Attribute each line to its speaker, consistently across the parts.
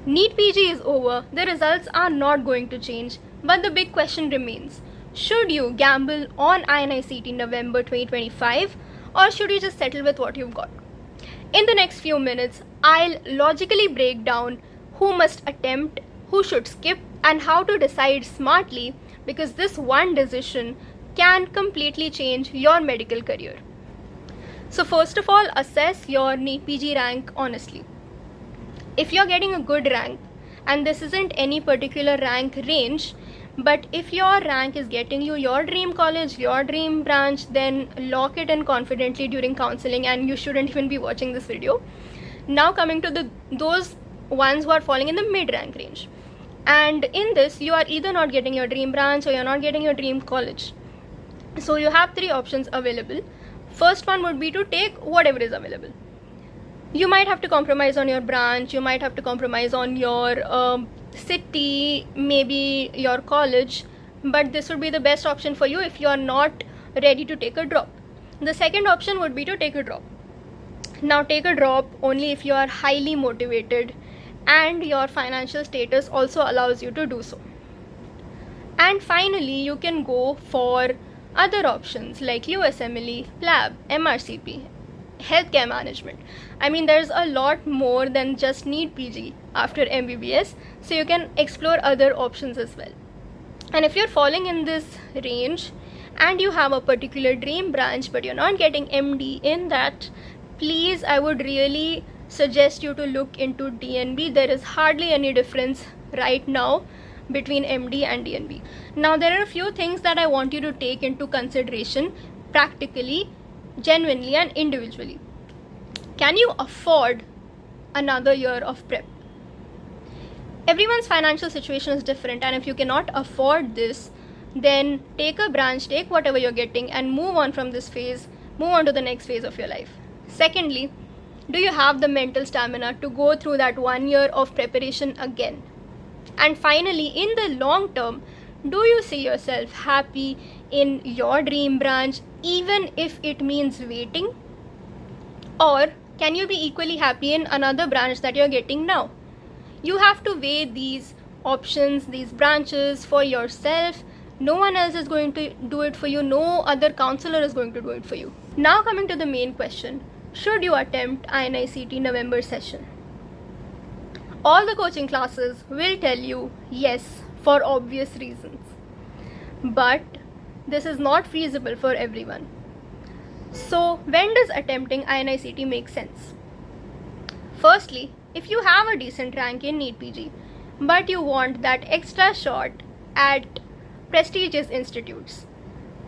Speaker 1: NEET PG is over, the results are not going to change, but the big question remains. Should you gamble on INICET November 2025, or should you just settle with what you've got? In the next few minutes, I'll logically break down who must attempt, who should skip, and how to decide smartly, because this one decision can completely change your medical career. So first of all, assess your NEET PG rank honestly. If you're getting a good rank, and this isn't any particular rank range, but if your rank is getting you your dream college, your dream branch, then lock it in confidently during counseling, and you shouldn't even be watching this video. Now coming to those ones who are falling in the mid-rank range. And in this, you are either not getting your dream branch or you're not getting your dream college. So you have three options available. First one would be to take whatever is available. You might have to compromise on your branch, you might have to compromise on your city, maybe your college, but this would be the best option for you if you are not ready to take a drop. The second option would be to take a drop. Now take a drop only if you are highly motivated and your financial status also allows you to do so. And finally, you can go for other options like USMLE, PLAB, MRCP, healthcare management. I mean, there's a lot more than just NEET PG after MBBS, so you can explore other options as well. And if you're falling in this range and you have a particular dream branch but you're not getting MD in that, please, I would really suggest you to look into DNB. There is hardly any difference right now between MD and DNB. Now there are a few things that I want you to take into consideration practically, genuinely and individually. Can you afford another year of prep? Everyone's financial situation is different, and if you cannot afford this, then take a branch, take whatever you're getting and move on from this phase, move on to the next phase of your life. Secondly, do you have the mental stamina to go through that 1 year of preparation again? And finally, in the long term, do you see yourself happy in your dream branch even if it means waiting? Or can you be equally happy in another branch that you're getting now? You have to weigh these options, these branches for yourself. No one else is going to do it for you. No other counselor is going to do it for you. Now coming to the main question, should you attempt INICET November session? All the coaching classes will tell you yes, for obvious reasons. But this is not feasible for everyone. So when does attempting INICET make sense? Firstly, if you have a decent rank in NEET PG, but you want that extra shot at prestigious institutes,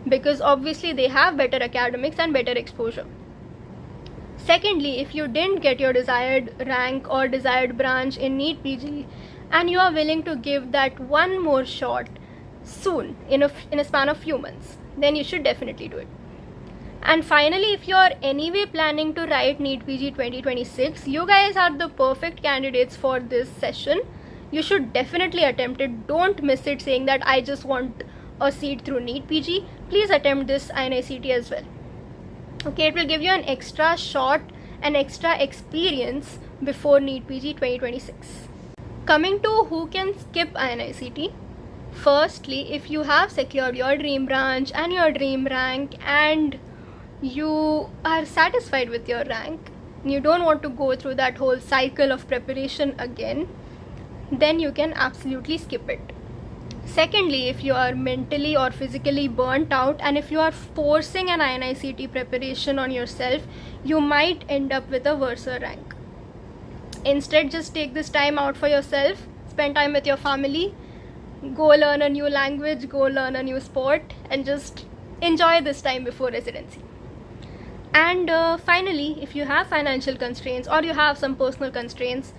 Speaker 1: because obviously they have better academics and better exposure. Secondly, if you didn't get your desired rank or desired branch in NEET PG and you are willing to give that one more shot soon, in a span of few months, then you should definitely do it. And finally, if you are anyway planning to write NEET PG 2026, you guys are the perfect candidates for this session. You should definitely attempt it. Don't miss it saying that I just want a seat through NEET PG. Please attempt this INICET as well. Okay, it will give you an extra shot, an extra experience before NEET PG 2026. Coming to who can skip INICET. Firstly, if you have secured your dream branch and your dream rank and you are satisfied with your rank, you don't want to go through that whole cycle of preparation again, then you can absolutely skip it. Secondly, if you are mentally or physically burnt out and if you are forcing an INICET preparation on yourself, you might end up with a worse rank. Instead, just take this time out for yourself, spend time with your family, go learn a new language, go learn a new sport, and just enjoy this time before residency. And finally, if you have financial constraints or you have some personal constraints,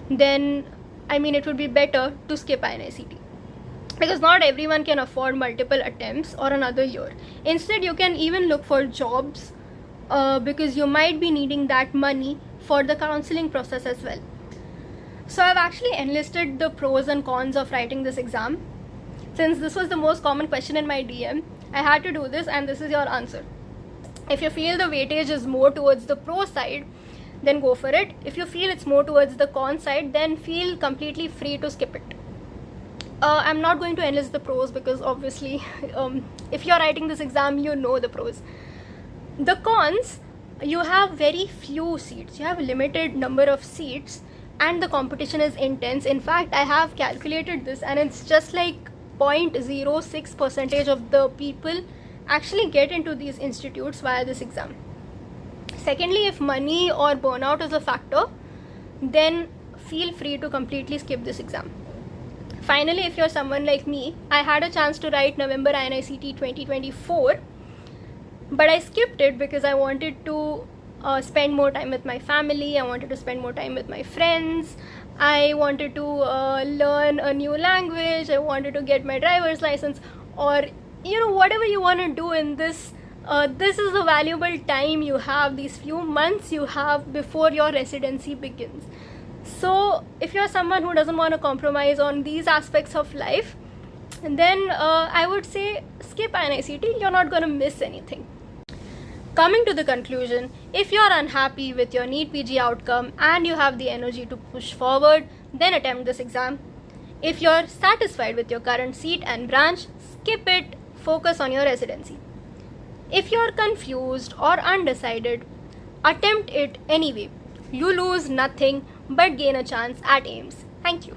Speaker 1: then it would be better to skip INICET. Because not everyone can afford multiple attempts or another year. Instead, you can even look for jobs because you might be needing that money for the counseling process as well. So I've actually enlisted the pros and cons of writing this exam. Since this was the most common question in my DM, I had to do this, and this is your answer. If you feel the weightage is more towards the pro side, then go for it. If you feel it's more towards the con side, then feel completely free to skip it. I'm not going to enlist the pros because obviously if you're writing this exam, you know the pros. The cons, you have very few seats, you have a limited number of seats, and the competition is intense. In fact, I have calculated this, and it's just like 0.06% of the people actually get into these institutes via this exam. Secondly, if money or burnout is a factor, then feel free to completely skip this exam. Finally, if you're someone like me, I had a chance to write November INICET 2024, but I skipped it because I wanted to spend more time with my family, I wanted to spend more time with my friends, I wanted to learn a new language, I wanted to get my driver's license, or whatever you want to do in this. This is a valuable time you have, these few months you have before your residency begins. So if you're someone who doesn't want to compromise on these aspects of life, then I would say skip INICET. You're not going to miss anything. Coming to the conclusion, if you're unhappy with your NEET PG outcome and you have the energy to push forward, then attempt this exam. If you're satisfied with your current seat and branch, skip it, focus on your residency. If you're confused or undecided, attempt it anyway. You lose nothing but gain a chance at AIIMS. Thank you.